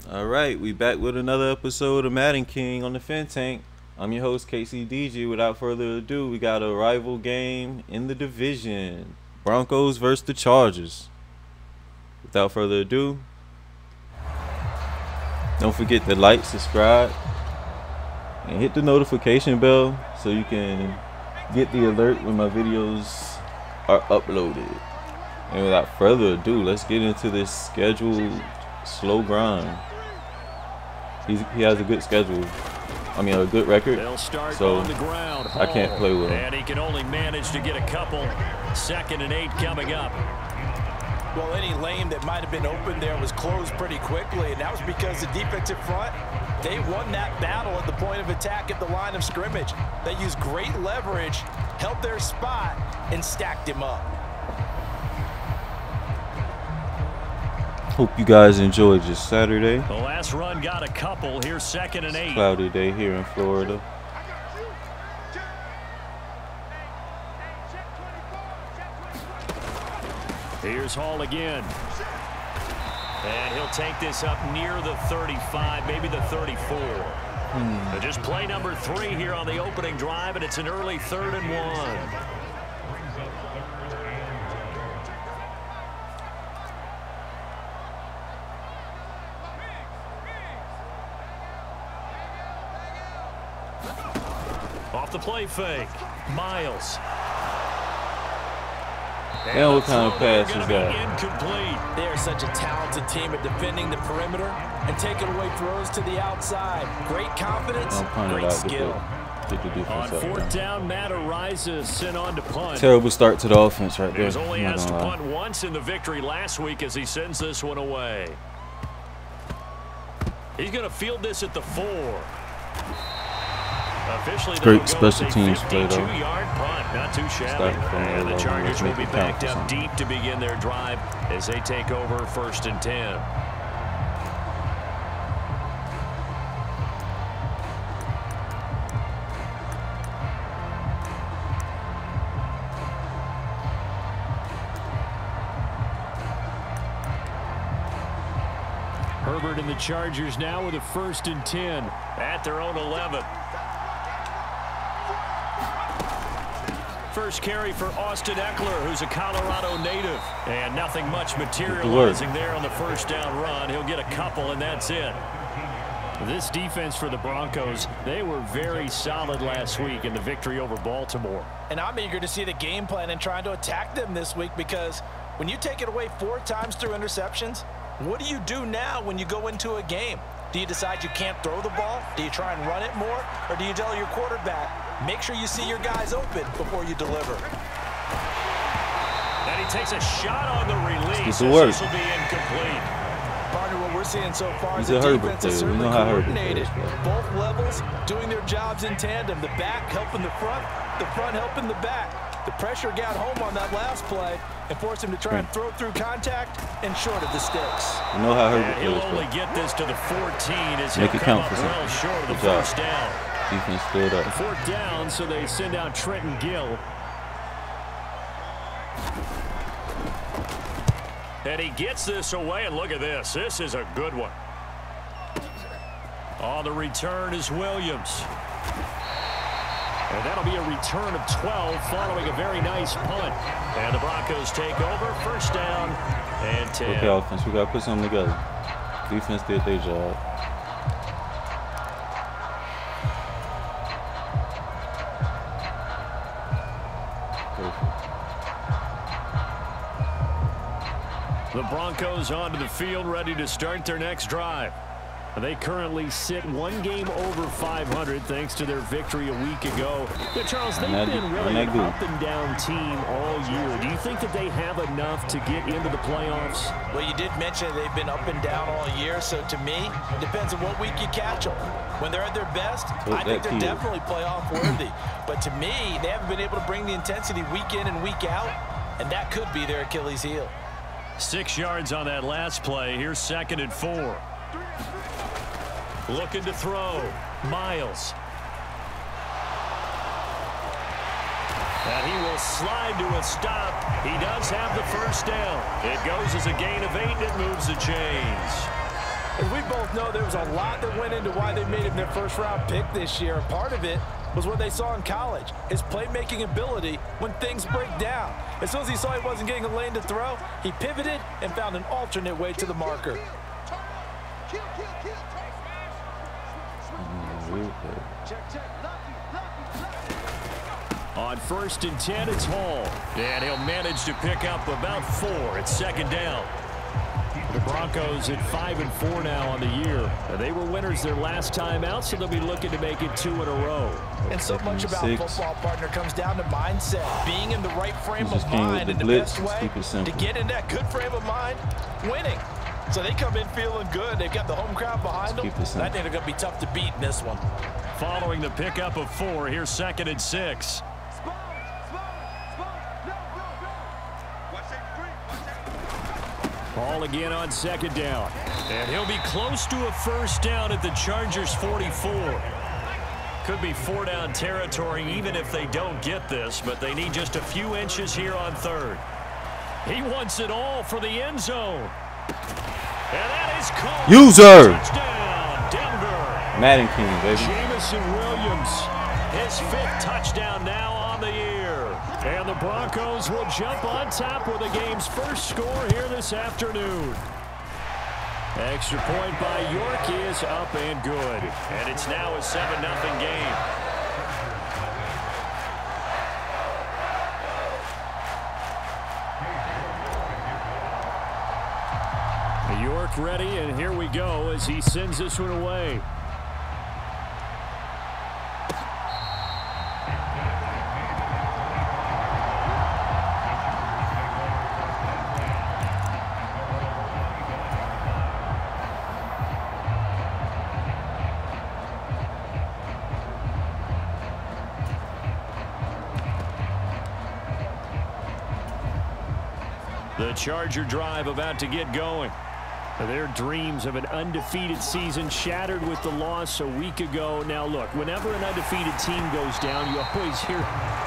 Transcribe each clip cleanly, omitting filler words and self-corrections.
Alright, we back with another episode of Madden King on the PhinTank. I'm your host KCDG. Without further ado, we got a rival game in the division. Broncos versus the Chargers. Without further ado, don't forget to like, subscribe, and hit the notification bell so you can get the alert when my videos are uploaded. And without further ado, let's get into this scheduled slow grind. He has a good schedule. I mean, a good record. So I can't play with him. And he can only manage to get a couple. 2nd and 8 coming up. Well, any lane that might have been open there was closed pretty quickly, and that was because the defensive front, they won that battle at the point of attack at the line of scrimmage. They used great leverage, held their spot, and stacked him up. Hope you guys enjoyed your Saturday. The last run got a couple. Here's 2nd and 8. Cloudy day here in Florida. Here's Hall again. And he'll take this up near the 35, maybe the 34. Just play number 3 here on the opening drive, and it's an early 3rd and 1. Off the play fake, Miles. And what kind of pass is that? Incomplete. They are such a talented team at defending the perimeter and taking away throws to the outside. Great confidence, great skill. On 4th down, Matt Ariza sent on to punt. Terrible start to the offense right there. He was only asked to punt once in the victory last week as he sends this one away. He's going to field this at the 4. Officially, great special teams play though. 52-yard punt, not too shabby. And the Chargers will be backed up deep to begin their drive as they take over 1st and 10. Herbert and the Chargers now with a 1st and 10 at their own 11. First carry for Austin Eckler, who's a Colorado native. And nothing much materializing there on the 1st down run. He'll get a couple, and that's it. This defense for the Broncos, they were very solid last week in the victory over Baltimore. And I'm eager to see the game plan and trying to attack them this week, because when you take it away 4 times through interceptions, what do you do now when you go into a game? Do you decide you can't throw the ball? Do you try and run it more? Or do you tell your quarterback, make sure you see your guys open before you deliver? And he takes a shot on the release. This will be incomplete. Partner, what we're seeing so far is the defense is certainly coordinated. Both levels doing their jobs in tandem. The back helping the front helping the back. The pressure got home on that last play and forced him to try and throw through contact and short of the sticks. You know how Herbert plays. He'll only get this to the 14 as he'll come up well short of the 1st down. Defense stood up. 4th down, so they send out Trenton Gill. And he gets this away, and look at this. This is a good one. On the return is Williams. And that'll be a return of 12 following a very nice punt. And the Broncos take over, 1st down and 10. Okay, offense, we got to put something together. Defense did their job. The Broncos onto the field, ready to start their next drive. They currently sit 1 game over 500 thanks to their victory a week ago. But Charles, they've been really an up-and-down team all year. Do you think that they have enough to get into the playoffs? Well, you did mention they've been up and down all year, so to me, it depends on what week you catch them. When they're at their best, I think they're definitely playoff worthy. But to me, they haven't been able to bring the intensity week in and week out, and that could be their Achilles heel. 6 yards on that last play. Here's 2nd and 4. Looking to throw. Miles. And he will slide to a stop. He does have the 1st down. It goes as a gain of 8. It moves the chains. As we both know, there was a lot that went into why they made him their first-round pick this year. And part of it was what they saw in college, his playmaking ability when things break down. As soon as he saw he wasn't getting a lane to throw, he pivoted and found an alternate way to the marker. On 1st and 10, it's Hall. And he'll manage to pick up about 4. It's 2nd down. The Broncos at 5-4 now on the year. They were winners their last time out, so they'll be looking to make it 2 in a row. And so much about football, partner, comes down to mindset. Being in the right frame of mind, and the best way to get in that good frame of mind, winning. So they come in feeling good. They've got the home crowd behind them. I think they're going to be tough to beat in this one. Following the pickup of 4, here's 2nd and 6. Ball again on 2nd down. And he'll be close to a 1st down at the Chargers' 44. Could be 4-down territory even if they don't get this, but they need just a few inches here on 3rd. He wants it all for the end zone. And that is called. User. Touchdown, Denver. Madden King, baby. Jamison Williams, his 5th touchdown now on the year. And the Broncos will jump on top with the game's first score here this afternoon. Extra point by York is up and good. And it's now a 7-0 game. York ready, and here we go as he sends this one away. The Charger drive about to get going. Their dreams of an undefeated season shattered with the loss a week ago. Now, look, whenever an undefeated team goes down, you always hear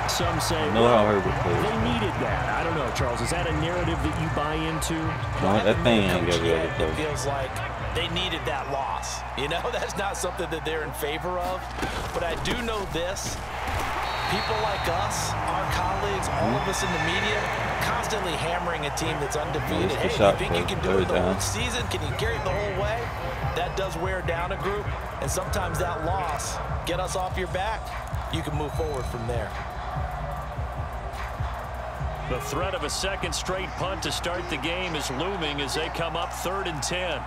some say, well, they needed that. I don't know, Charles. Is that a narrative that you buy into? No, that thing ain't got the other place. It feels like they needed that loss. You know, that's not something that they're in favor of. But I do know this. People like us, our colleagues, all of us in the media, constantly hammering a team that's undefeated. Hey, do you think you can do it the whole season? Can you carry it the whole way? That does wear down a group, and sometimes that loss, get us off your back, you can move forward from there. The threat of a 2nd straight punt to start the game is looming as they come up 3rd and 10.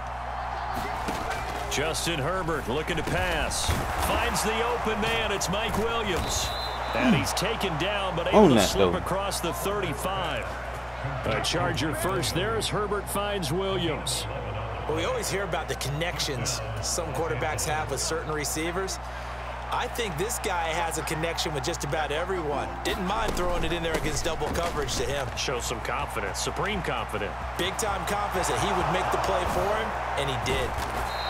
Justin Herbert looking to pass. Finds the open man. It's Mike Williams. And he's taken down, but able to slip across the 35. A Charger first there as Herbert finds Williams. Well, we always hear about the connections some quarterbacks have with certain receivers. I think this guy has a connection with just about everyone. Didn't mind throwing it in there against double coverage to him. Shows some confidence, supreme confidence. Big-time confidence that he would make the play for him, and he did.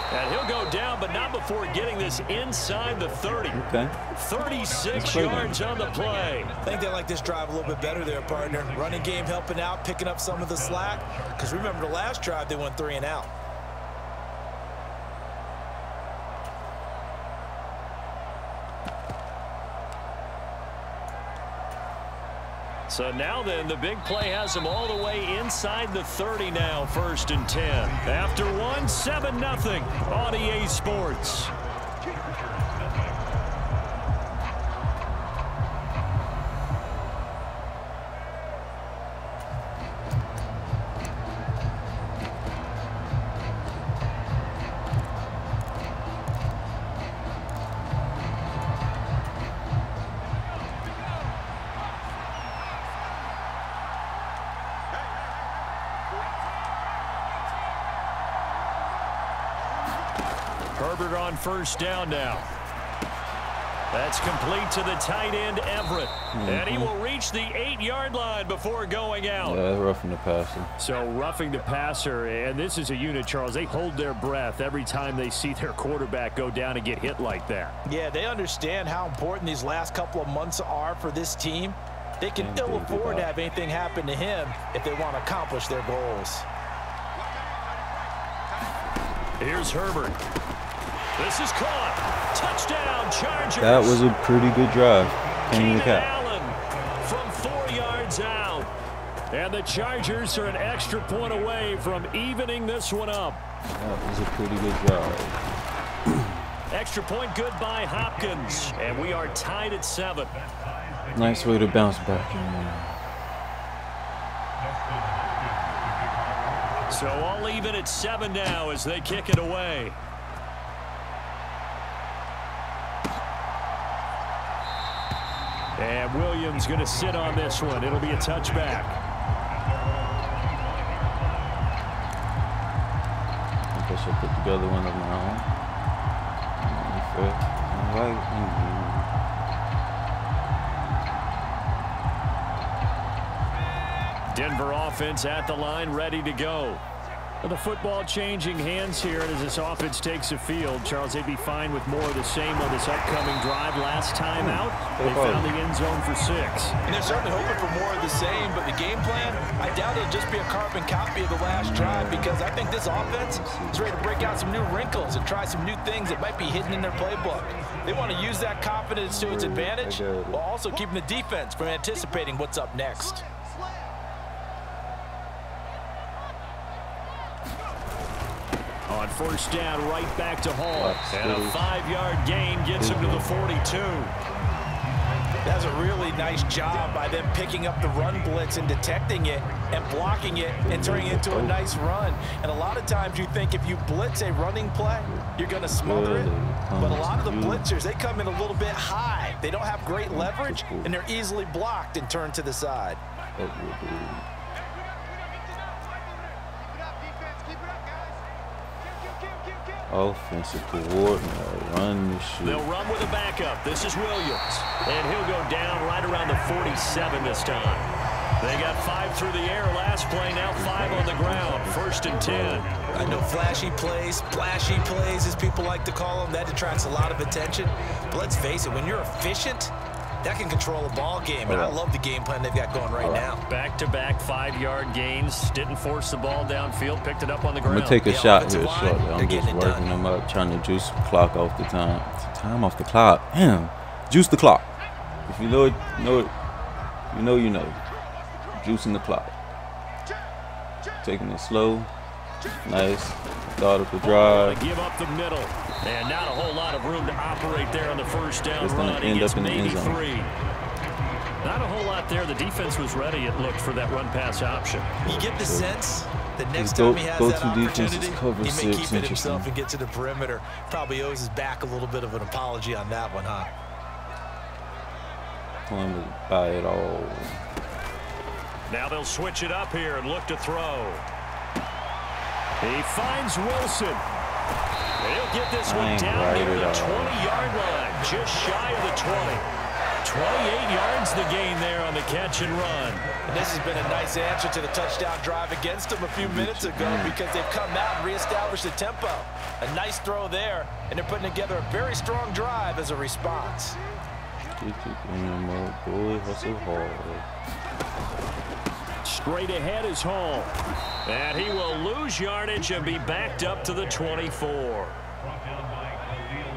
And he'll go down, but not before getting this inside the 30. Okay. 36 yards on the play. I think they like this drive a little bit better there, partner. Running game helping out, picking up some of the slack. Because remember the last drive, they went 3 and out. So now then, the big play has them all the way inside the 30 now, 1st and 10. After 1, 7-0 on EA Sports. Herbert on 1st down now. That's complete to the tight end, Everett. And he will reach the 8-yard line before going out. Yeah, roughing the passer. So roughing the passer, and this is a unit, Charles. They hold their breath every time they see their quarterback go down and get hit like that. Yeah, they understand how important these last couple of months are for this team. They can ill afford to have anything happen to him if they want to accomplish their goals. Here's Herbert. This is caught. Touchdown, Chargers. That was a pretty good drive. Keenan Allen from 4 yards out. And the Chargers are an extra point away from evening this one up. That was a pretty good drive. Extra point good by Hopkins. And we are tied at 7. Nice way to bounce back. So all even at 7 now as they kick it away. And Williams going to sit on this one. It'll be a touchback. I think I should put together one of my own. Denver offense at the line, ready to go. The football changing hands here as this offense takes the field. Charles, they'd be fine with more of the same on this upcoming drive. Last time out, they found the end zone for 6. And they're certainly hoping for more of the same, but the game plan, I doubt it'll just be a carbon copy of the last drive, because I think this offense is ready to break out some new wrinkles and try some new things that might be hidden in their playbook. They want to use that confidence to its advantage while also keeping the defense from anticipating what's up next. On first down, right back to Hall. And a 5-yard gain gets him to the 42. That's a really nice job by them picking up the run blitz and detecting it and blocking it and turning it into a nice run. And a lot of times you think if you blitz a running play, you're going to smother it. But a lot of the blitzers, they come in a little bit high. They don't have great leverage, and they're easily blocked and turned to the side. Offensive coordinator, run this shit. They'll run with a backup. This is Williams. And he'll go down right around the 47 this time. They got 5 through the air last play, now 5 on the ground. 1st and 10. I know flashy plays, splashy plays, as people like to call them, that attracts a lot of attention. But let's face it, when you're efficient, that can control a ball game, and I love the game plan they've got going right now. Back-to-back 5-yard gains. Didn't force the ball downfield. Picked it up on the ground. I'm going to take a shot here shortly. I'm just working them up, trying to juice the clock off the time. Time off the clock. Damn. Juice the clock. If you know it, you know it. You know, you know. Juicing the clock. Taking it slow. Nice. Start of the drive. Give up the middle. And not a whole lot of room to operate there on the first down run. He gets maybe 3. Not a whole lot there. The defense was ready, it looked, for that run-pass option. You get the sense that next time he has that opportunity, he may keep it himself and get to the perimeter. Probably owes his back a little bit of an apology on that one, huh? Pulling by it all. Now they'll switch it up here and look to throw. He finds Wilson. He'll get this one down near the 20-yard line, just shy of the 20. 28 yards the gain there on the catch and run. And this has been a nice answer to the touchdown drive against them a few minutes ago, because they've come out and reestablished the tempo. A nice throw there, and they're putting together a very strong drive as a response. Straight ahead is Hall. And he will lose yardage and be backed up to the 24.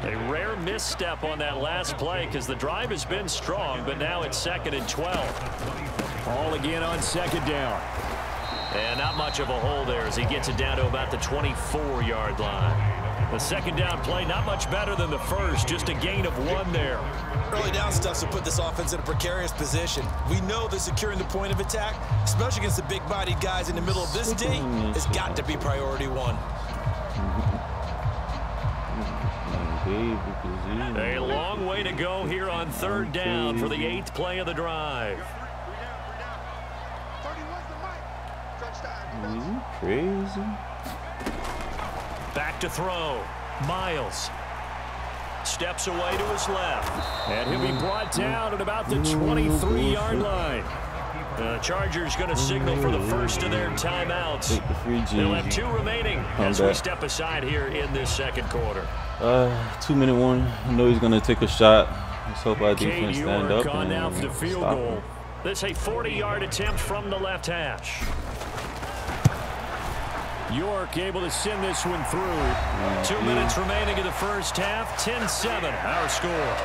A rare misstep on that last play, because the drive has been strong, but now it's 2nd and 12. All again on 2nd down. And not much of a hole there as he gets it down to about the 24-yard line. The 2nd down play, not much better than the first, just a gain of 1 there. Early down stuff to put this offense in a precarious position. We know that securing the point of attack, especially against the big-bodied guys in the middle of this D, has got to be priority 1. A long way to go here on 3rd down for the 8th play of the drive. Crazy. Back to throw. Miles steps away to his left. And he'll be brought down at about the 23-yard line. The Chargers going to signal for the first of their timeouts. They'll have 2 remaining as we step aside here in this 2nd quarter. 2-minute warning. I know he's going to take a shot. Let's hope our defense stand up and now for the field goal. This a 40-yard attempt from the left hash. York able to send this one through. 2 minutes remaining in the first half. 10-7, our score.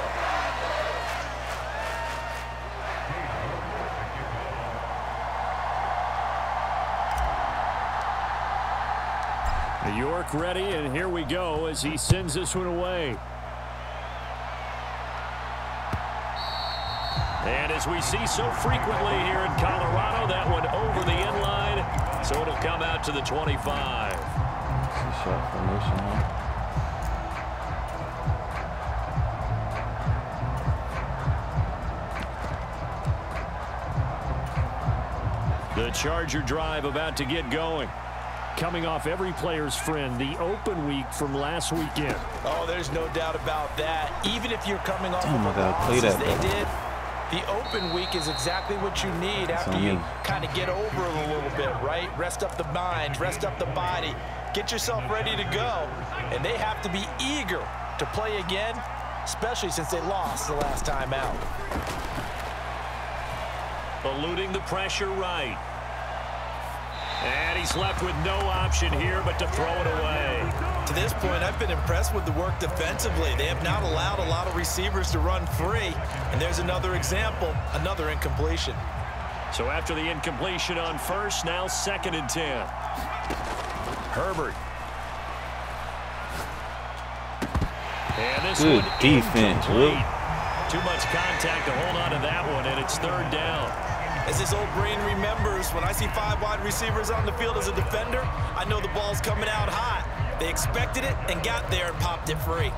York ready, and here we go as he sends this one away. And as we see so frequently here in Colorado, that one over the end line, so it'll come out to the 25. Shot formation, huh? The Charger drive about to get going. Coming off every player's friend, the open week from last weekend. Oh, there's no doubt about that. Even if you're coming off oh my God, play that, they did, the open week is exactly what you need after you kind of get over it a little bit, right? Rest up the mind, rest up the body, get yourself ready to go. And they have to be eager to play again, especially since they lost the last time out. Eluding the pressure right. And he's left with no option here but to throw it away. To this point, I've been impressed with the work defensively. They have not allowed a lot of receivers to run free. And there's another example, another incompletion. So after the incompletion on first, now 2nd and 10. Herbert. And this good one defense, incomplete. Too much contact to hold on to that one, and it's 3rd down. As this old brain remembers, when I see 5 wide receivers on the field as a defender, I know the ball's coming out hot. They expected it and got there and popped it free.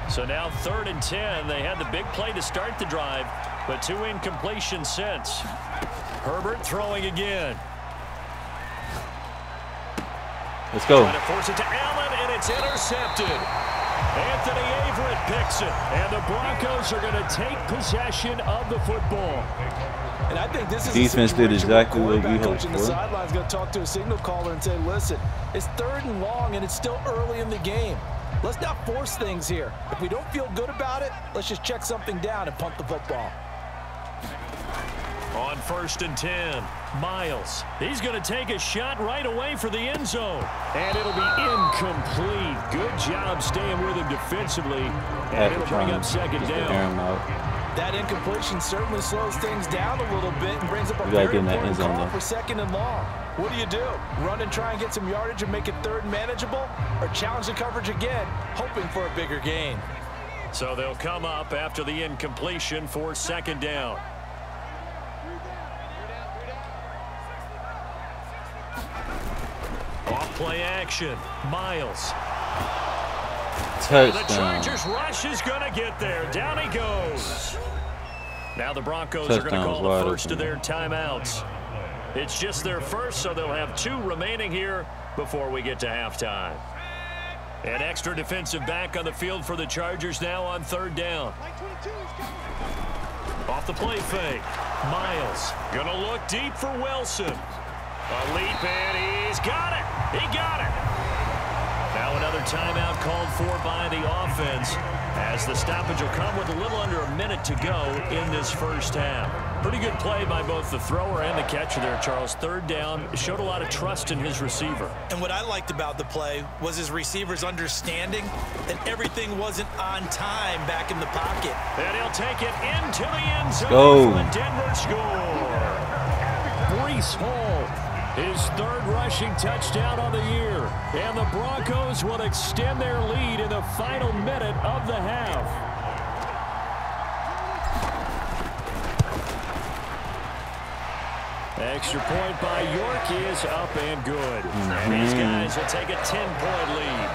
So now 3rd and 10. They had the big play to start the drive, but 2 incompletions since. Herbert throwing again. Let's go. Trying to force it to Allen, and it's intercepted. Anthony Averett picks it, and the Broncos are going to take possession of the football. And I think this is defense did exactly what we hoped for. for. The sideline's going to talk to a signal caller and say, listen, it's 3rd and long, and it's still early in the game. Let's not force things here. If we don't feel good about it, let's just check something down and punt the football. On 1st and 10, Miles. He's going to take a shot right away for the end zone. And it'll be incomplete. Good job staying with him defensively. And it'll bring up 2nd down. That incompletion certainly slows things down a little bit and brings up a very important call for 2nd and long. What do? Run and try and get some yardage and make it 3rd and manageable? Or challenge the coverage again, hoping for a bigger gain? So they'll come up after the incompletion for 2nd down. Off-play action. Miles. Touchdown. The Chargers rush is going to get there. Down he goes. Now the Broncos are going to call the first of their timeouts. It's just their first, so they'll have 2 remaining here before we get to halftime. An extra defensive back on the field for the Chargers now on 3rd down. Off the play fake. Miles going to look deep for Wilson. A leap, and he's got it. He got it. Now another timeout called for by the offense as the stoppage will come with a little under a minute to go in this first half. Pretty good play by both the thrower and the catcher there, Charles. 3rd down, showed a lot of trust in his receiver. And what I liked about the play was his receivers understanding that everything wasn't on time back in the pocket. And he'll take it into the end zone for the Denver score. Breece Hall, his 3rd rushing touchdown on the year. And the Broncos will extend their lead in the final minute of the half. Extra point by York is up and good. And these guys will take a 10-point lead.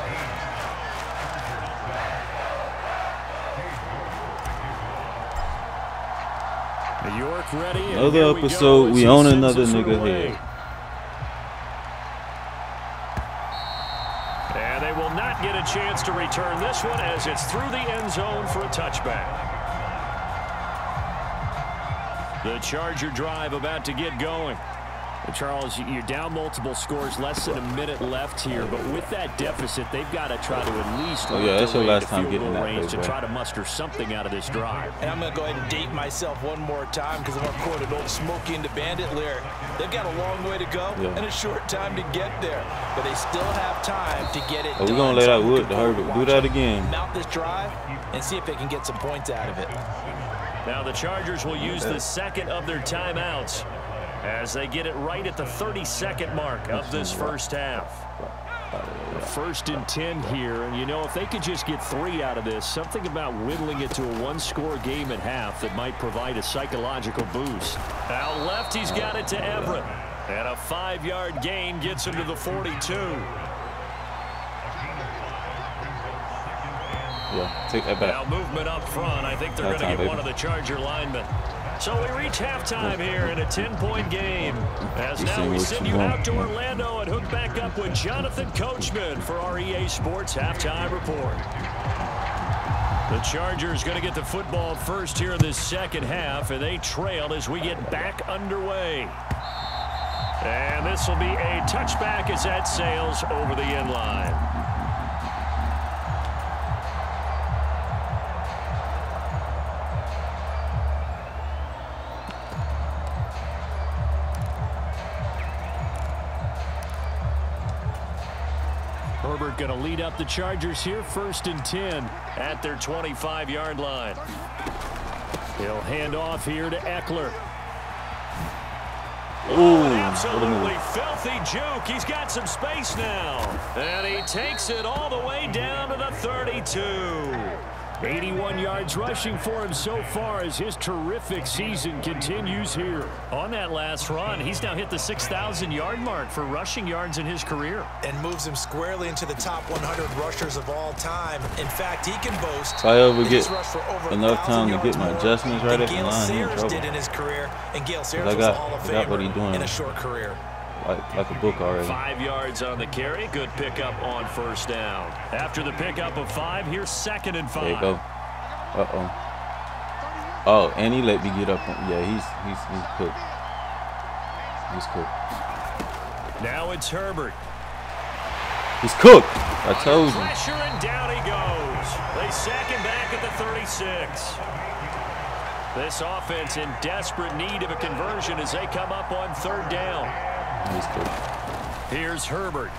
York ready. Another episode, we own another nigga here. And they will not get a chance to return this one as it's through the end zone for a touchback. The Charger drive about to get going. Charles, you're down multiple scores, less than a minute left here, but with that deficit, they've got to try to at least that's your last time getting that range to try to muster something out of this drive. And I'm going to go ahead and date myself one more time because I'm going to quote an old Smokey and the Bandit lyric. They've got a long way to go and a short time to get there, but they still have time to get it done. We're going to let out Wood to Herbert. Do that again. Mount this drive and see if they can get some points out of it. Now the Chargers will use the second of their timeouts as they get it right at the 32nd mark of this first half. 1st and 10 here, and you know, if they could just get 3 out of this, something about whittling it to a one-score game at half that might provide a psychological boost. Out left, he's got it to Everett, and a 5-yard gain gets him to the 42. Yeah, take that back. Now movement up front. I think they're going to get one of the Charger linemen. So we reach halftime here in a 10-point game. As now we send you out to Orlando and hook back up with Jonathan Coachman for our EA Sports Halftime Report. The Chargers going to get the football first here in this second half, and they trail as we get back underway. And this will be a touchback as that sails over the end line. Herbert going to lead up the Chargers here, 1st and 10 at their 25-yard line. He'll hand off here to Eckler. Ooh, absolutely filthy juke. He's got some space now. And he takes it all the way down to the 32. 81 yards rushing for him so far as his terrific season continues here. On that last run, he's now hit the 6,000-yard mark for rushing yards in his career. And moves him squarely into the top 100 rushers of all time. In fact, he can boast if I ever get enough time to get my adjustments right at the line, he's in trouble. Did in his career, and Gale Sayers was a Hall of Famer in a short career. Like a book already. 5 yards on the carry. Good pickup on 1st down. After the pickup of 5, here's 2nd and 5. There you go. Oh, and he let me get up. Yeah, he's cooked. He's cooked. Now it's Herbert. He's cooked. I told you. Pressure and down he goes. They sack him back at the 36. This offense in desperate need of a conversion as they come up on 3rd down. He's good. Here's Herbert.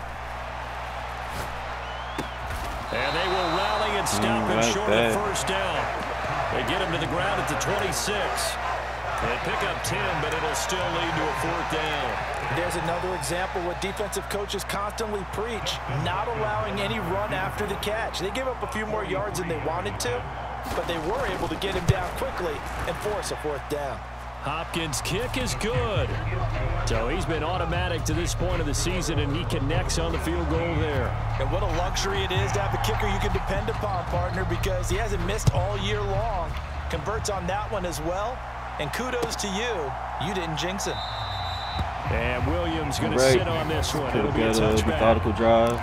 And they will rally and stop him short of 1st down. They get him to the ground at the 26. They pick up 10, but it'll still lead to a 4th down. There's another example what defensive coaches constantly preach, not allowing any run after the catch. They gave up a few more yards than they wanted to, but they were able to get him down quickly and force a 4th down. Hopkins' kick is good. So he's been automatic to this point of the season, and he connects on the field goal there. And what a luxury it is to have a kicker you can depend upon, partner, because he hasn't missed all year long. Converts on that one as well. And kudos to you. You didn't jinx him. And Williams going to sit on this one. It'll be a touchback. Methodical drive.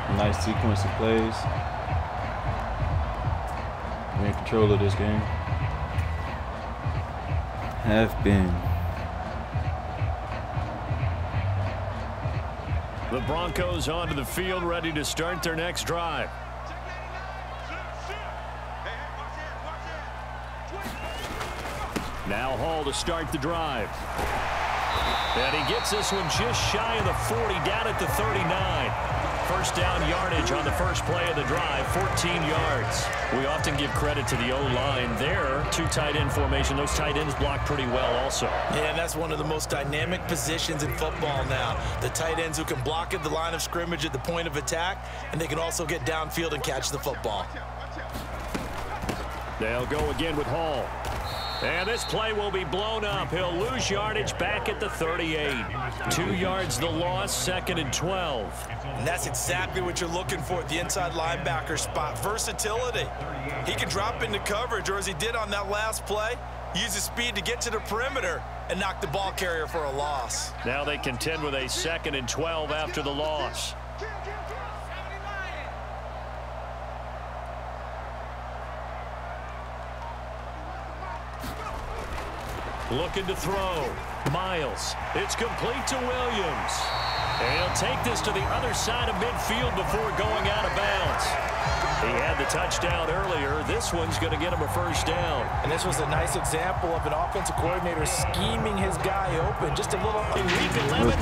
A nice sequence of plays. We're in control of this game. Have been. The Broncos onto the field, ready to start their next drive. Now Hall to start the drive. And he gets this one just shy of the 40, down at the 39. 1st down yardage on the first play of the drive, 14 yards. We often give credit to the O-line there. 2 tight end formation. Those tight ends block pretty well also. Yeah, and that's one of the most dynamic positions in football now. The tight ends who can block at the line of scrimmage at the point of attack, and they can also get downfield and catch the football. They'll go again with Hall. And this play will be blown up. He'll lose yardage back at the 38. 2 yards the loss, 2nd and 12. And that's exactly what you're looking for at the inside linebacker spot. Versatility. He can drop into coverage, or as he did on that last play, use his speed to get to the perimeter and knock the ball carrier for a loss. Now they contend with a 2nd and 12 after the loss. Looking to throw. Miles. It's complete to Williams. And he'll take this to the other side of midfield before going out of bounds. He had the touchdown earlier. This one's going to get him a first down. And this was a nice example of an offensive coordinator scheming his guy open. Just a little... In week 11,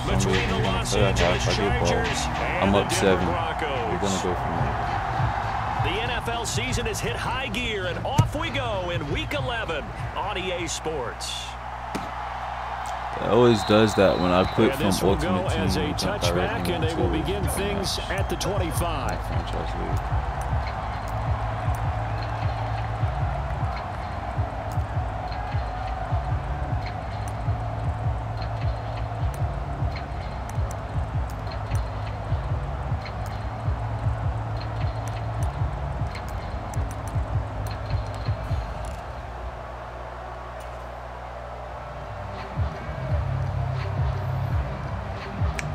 between the Los Angeles Chargers and the Denver Broncos. We're going to go from there. The NFL season has hit high gear, and off we go in Week 11 on EA Sports. It always does that when I quit from this will Ultimate go Team. as a touchback, and they will begin things at the 25. Franchise league.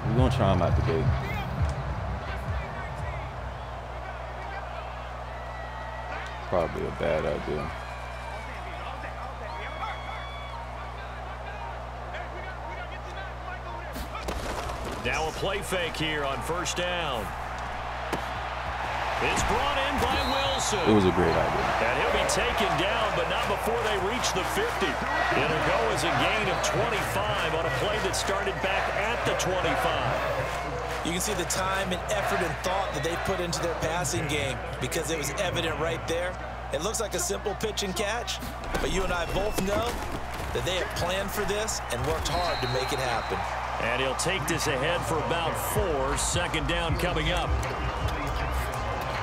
We're going to try him out the gate. Probably a bad idea. Now a play fake here on first down. It's brought in by Wilson. It was a great idea. And he'll be taken down, but not before they reach the 50. It'll go as a gain of 25 on a play that started back at the 25. You can see the time and effort and thought that they put into their passing game because it was evident right there. It looks like a simple pitch and catch, but you and I both know that they have planned for this and worked hard to make it happen. And he'll take this ahead for about 4. Second down coming up.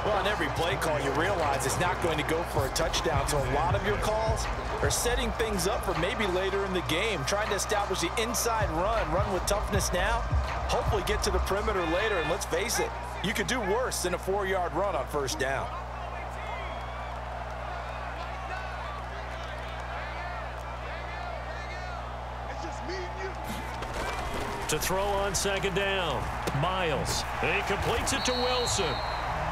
Well, on every play call, you realize it's not going to go for a touchdown, so a lot of your calls are setting things up for maybe later in the game, trying to establish the inside run with toughness now, hopefully get to the perimeter later, and let's face it, you could do worse than a 4-yard run on first down. To throw on second down, Miles. He completes it to Wilson.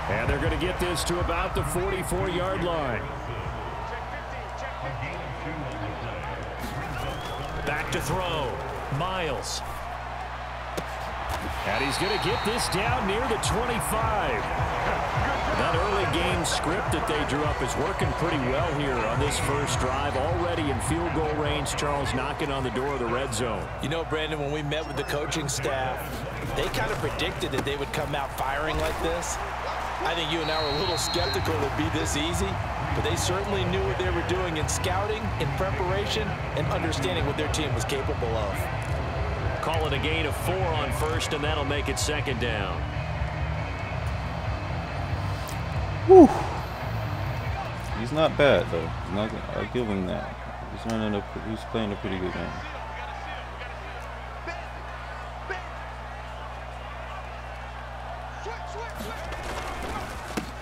And they're going to get this to about the 44-yard line. Back to throw, Miles. And he's going to get this down near the 25. That early game script that they drew up is working pretty well here on this first drive. Already in field goal range, Charles knocking on the door of the red zone. You know, Brandon, when we met with the coaching staff, they kind of predicted that they would come out firing like this. I think you and I were a little skeptical it would be this easy, but they certainly knew what they were doing in scouting, in preparation, and understanding what their team was capable of. Call it a gain of 4 on first, and that'll make it second down. Whew. He's not bad though. I'll give him that. He's playing a pretty good game.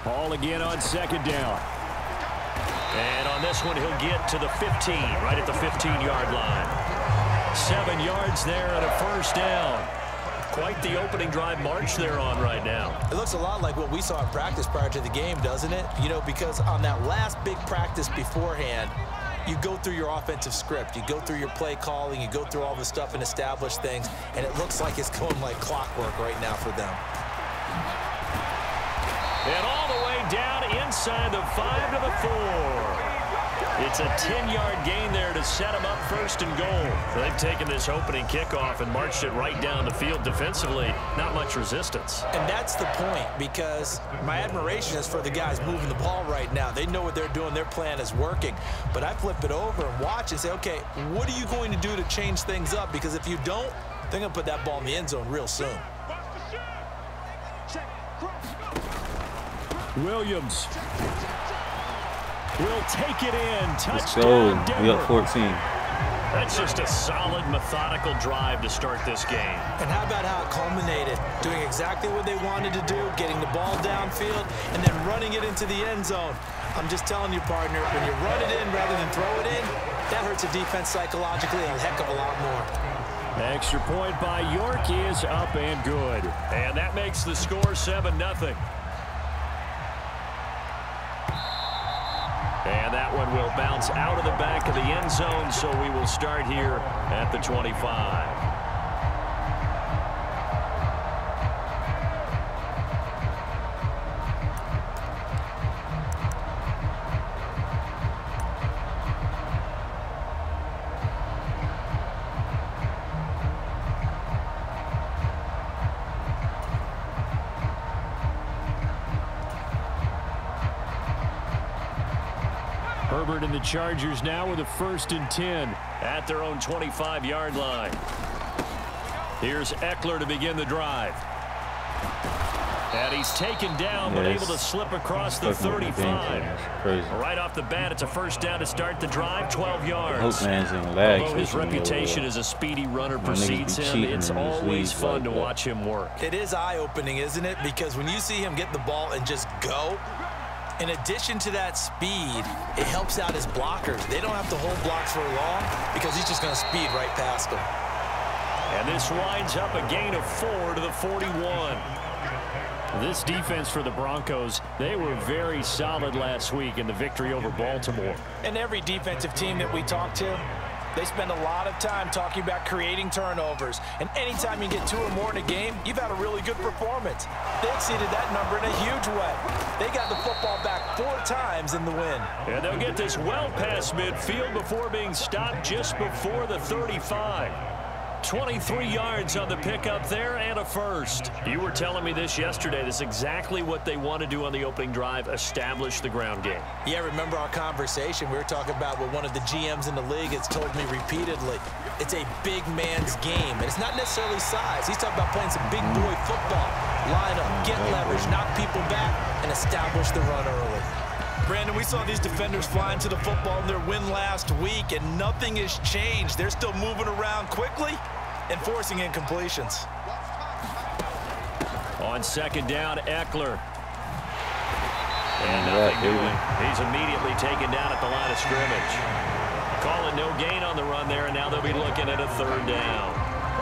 Ball again on second down. And on this one, he'll get to the 15, right at the 15-yard line. 7 yards there and a first down. Quite the opening drive march they're on right now. It looks a lot like what we saw in practice prior to the game, doesn't it? You know, because on that last big practice beforehand, you go through your offensive script, you go through your play calling, you go through all the stuff and establish things, and it looks like it's going like clockwork right now for them. And all the way down inside the 5 to the 4. It's a 10-yard gain there to set them up first and goal. They've taken this opening kickoff and marched it right down the field defensively. Not much resistance. And that's the point, because my admiration is for the guys moving the ball right now. They know what they're doing. Their plan is working. But I flip it over and watch and say, okay, what are you going to do to change things up? Because if you don't, they're going to put that ball in the end zone real soon. Williams will take it in. Let's go. We up 14. That's just a solid, methodical drive to start this game. And how about how it culminated? Doing exactly what they wanted to do, getting the ball downfield, and then running it into the end zone. I'm just telling you, partner, when you run it in rather than throw it in, that hurts a defense psychologically a heck of a lot more. Extra point by York is up and good. And that makes the score 7-0. And that one will bounce out of the back of the end zone, so we will start here at the 25. Herbert and the Chargers now with a 1st and 10 at their own 25-yard line. Here's Eckler to begin the drive. And he's taken down, but able to slip across the 35. Right off the bat, it's a 1st down to start the drive, 12 yards. Although his reputation as a speedy runner precedes him, it's always fun to watch him work. It is eye-opening, isn't it? Because when you see him get the ball and just go, in addition to that speed, it helps out his blockers. They don't have to hold blocks for long because he's just going to speed right past them. And this winds up a gain of 4 to the 41. This defense for the Broncos, they were very solid last week in the victory over Baltimore. And every defensive team that we talk to, they spend a lot of time talking about creating turnovers. And anytime you get 2 or more in a game, you've had a really good performance. They exceeded that number in a huge way. They got the football back 4 times in the win. And they'll get this well past midfield before being stopped just before the 35. 23 yards on the pickup there and a 1st. You were telling me this yesterday. This is exactly what they want to do on the opening drive, establish the ground game. Yeah, remember our conversation? We were talking about what one of the GMs in the league has told me repeatedly. It's a big man's game, and it's not necessarily size. He's talking about playing some big boy football. Line up, get leverage, knock people back, and establish the run early. Brandon, we saw these defenders flying to the football in their win last week, and nothing has changed. They're still moving around quickly and forcing incompletions. On 2nd down, Eckler. And nothing doing. He's immediately taken down at the line of scrimmage. Calling no gain on the run there, and now they'll be looking at a 3rd down.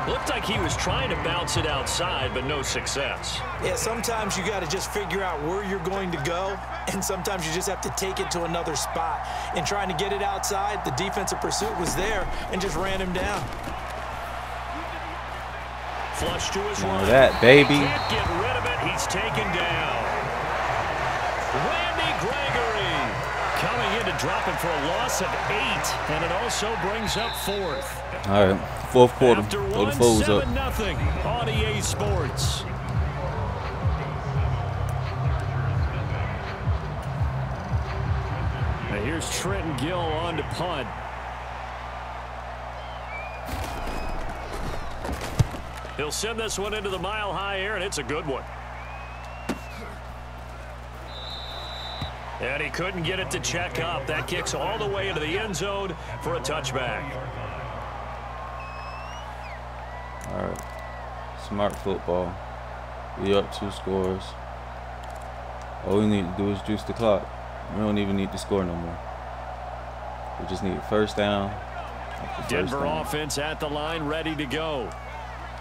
Looked like he was trying to bounce it outside, but no success. Yeah, sometimes you got to just figure out where you're going to go, and sometimes you just have to take it to another spot. In trying to get it outside, the defensive pursuit was there and just ran him down. Flush to his right. That baby. Can't get rid of it. He's taken down. Randy Gregory coming in to drop him for a loss of 8, and it also brings up 4th. All right, 4th quarter. After Throw the foes up. 7-0 on EA Sports. Now here's Trenton Gill on to punt. He'll send this one into the mile-high air, and it's a good one. And he couldn't get it to check up. That kicks all the way into the end zone for a touchback. All right. Smart football. We up 2 scores. All we need to do is juice the clock. We don't even need to score no more. We just need 1st down. Denver offense at the line, ready to go.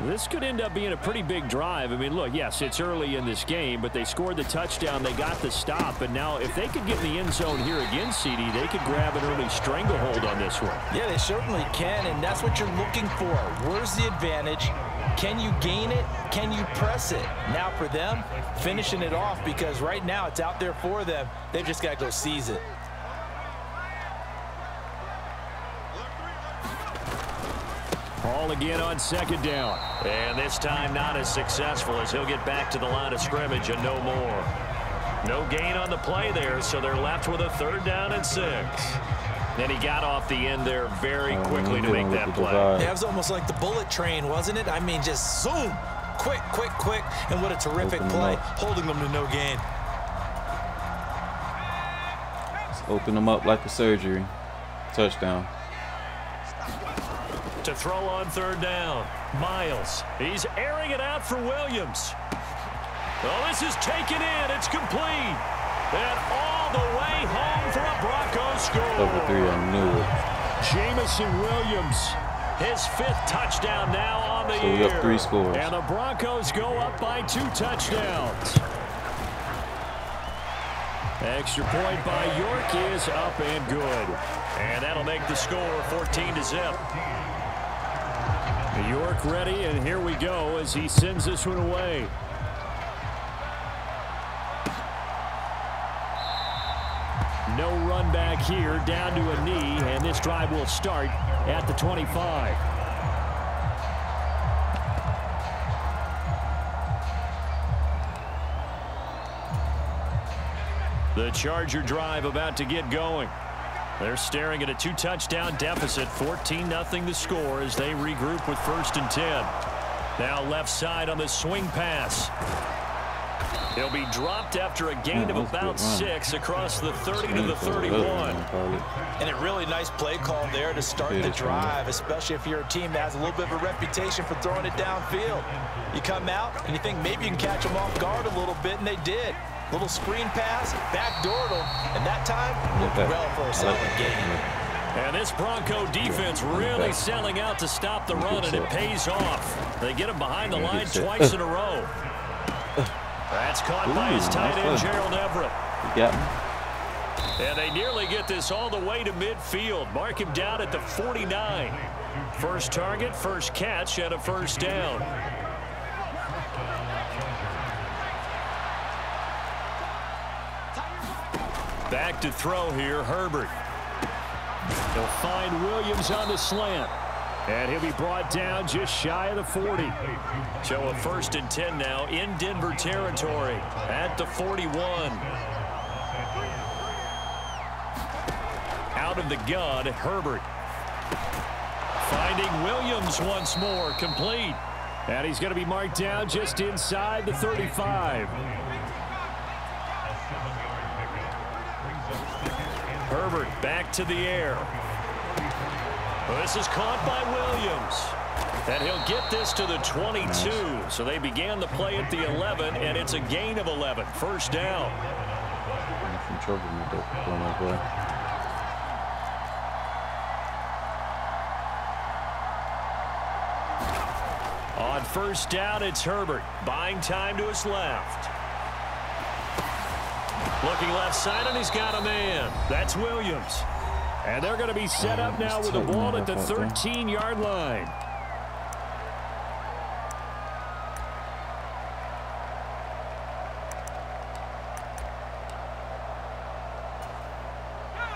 This could end up being a pretty big drive. I mean, look, yes, it's early in this game, but they scored the touchdown. They got the stop. And now if they could get in the end zone here again, CD, they could grab an early stranglehold on this one. Yeah, they certainly can, and that's what you're looking for. Where's the advantage? Can you gain it? Can you press it? Now for them, finishing it off, because right now it's out there for them. They've just got to go seize it. Ball again on 2nd down. And this time not as successful as he'll get back to the line of scrimmage and no more. No gain on the play there, so they're left with a 3rd down and 6. Then he got off the end there very quickly to make that play. Yeah, it was almost like the bullet train, wasn't it? I mean, just zoom. Quick, quick, quick. And what a terrific play, holding them to no gain. Let's open them up like a surgery. Touchdown. To throw on 3rd down. Miles. He's airing it out for Williams. Well, this is taken in. It's complete. And all the way home for a Broncos score. Cover 3, I knew it. Jamison Williams. His 5th touchdown now on the year. So we up 3 scores. And the Broncos go up by 2 touchdowns. Extra point by York is up and good. And that'll make the score 14-0. York ready, and here we go as he sends this one away. No run back here, down to a knee, and this drive will start at the 25. The Charger drive about to get going. They're staring at a 2-touchdown deficit, 14-0 the score as they regroup with 1st and 10. Now left side on the swing pass. He'll be dropped after a gain of about 6 across the 30 to the 31. And a really nice play call there to start the drive, especially if you're a team that has a little bit of a reputation for throwing it downfield. You come out and you think maybe you can catch them off guard a little bit, and they did. Little screen pass, backdoored them, and that time looked well for a solid gain. And this Bronco defense really selling out to stop the run, and it pays off. They get him behind the line twice in a row. That's caught by his tight end, Gerald Everett. And they nearly get this all the way to midfield. Mark him down at the 49. First target, first catch, and a 1st down. Back to throw here, Herbert. He'll find Williams on the slant. And he'll be brought down just shy of the 40. So a 1st and 10 now in Denver territory at the 41. Out of the gun, Herbert. Finding Williams once more, complete. And he's going to be marked down just inside the 35. Herbert back to the air. This is caught by Williams. And he'll get this to the 22. So they began the play at the 11, and it's a gain of 11. 1st down. Some trouble with that play. On 1st down, it's Herbert. Buying time to his left. Looking left side, and he's got a man. That's Williams. And they're going to be set up now with the ball at the 13-yard line.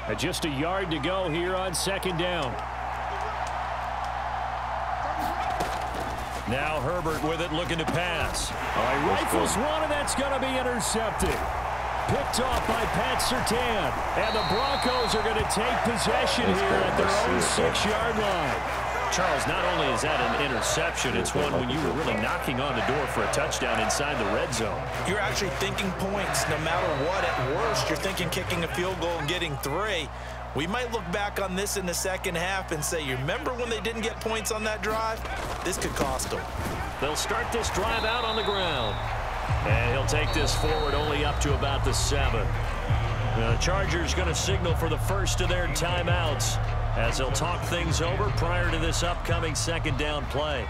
And just a yard to go here on 2nd down. Now Herbert with it, looking to pass. He rifles one, and that's going to be intercepted. Picked off by Pat Surtain. And the Broncos are going to take possession here at their own 6-yard line. Charles, not only is that an interception, it's one when you were really knocking on the door for a touchdown inside the red zone. You're actually thinking points no matter what. At worst, you're thinking kicking a field goal and getting 3. We might look back on this in the 2nd half and say, you remember when they didn't get points on that drive? This could cost them. They'll start this drive out on the ground. And he'll take this forward only up to about the 7. The Chargers going to signal for the first of their timeouts as they'll talk things over prior to this upcoming 2nd down play.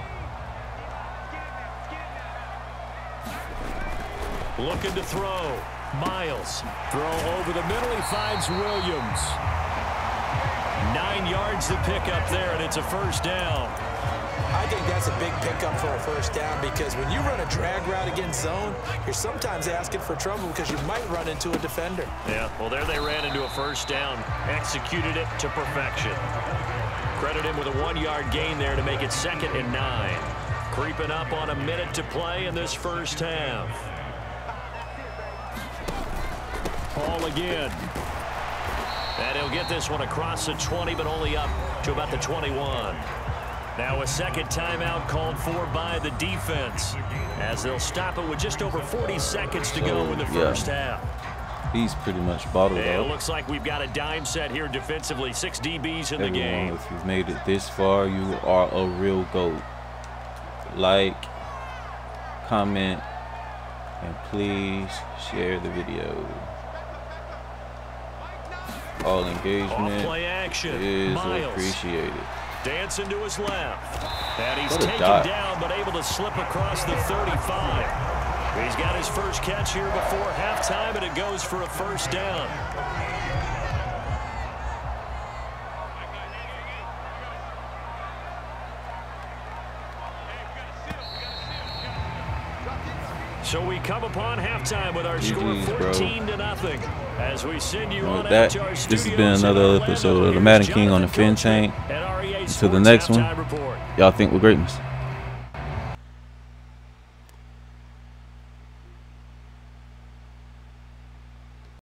Looking to throw. Miles. Throw over the middle. He finds Williams. 9 yards to pick up there, and it's a 1st down. I think that's a big pickup for a 1st down, because when you run a drag route against zone, you're sometimes asking for trouble because you might run into a defender. Yeah, well, there they ran into a 1st down. Executed it to perfection. Credit him with a 1-yard gain there to make it 2nd and 9. Creeping up on a minute to play in this 1st half. Paul again. And he'll get this one across the 20, but only up to about the 21. Now a 2nd timeout called for by the defense as they'll stop it with just over 40 seconds to go in the 1st half. He's pretty much bottled up. It looks like we've got a dime set here defensively. 6 DBs in the game. If you've made it this far, you are a real GOAT. Like, comment, and please share the video. All engagement play action. is Miles appreciated. Dancing to his left. And he's taken down, but able to slip across the 35. He's got his first catch here before halftime, and it goes for a first down. So we come upon halftime with our score 14-0 as we send you on out to our studios. This has been another episode of the Madden King on the PhinTank. Until the next one, y'all think we're greatness.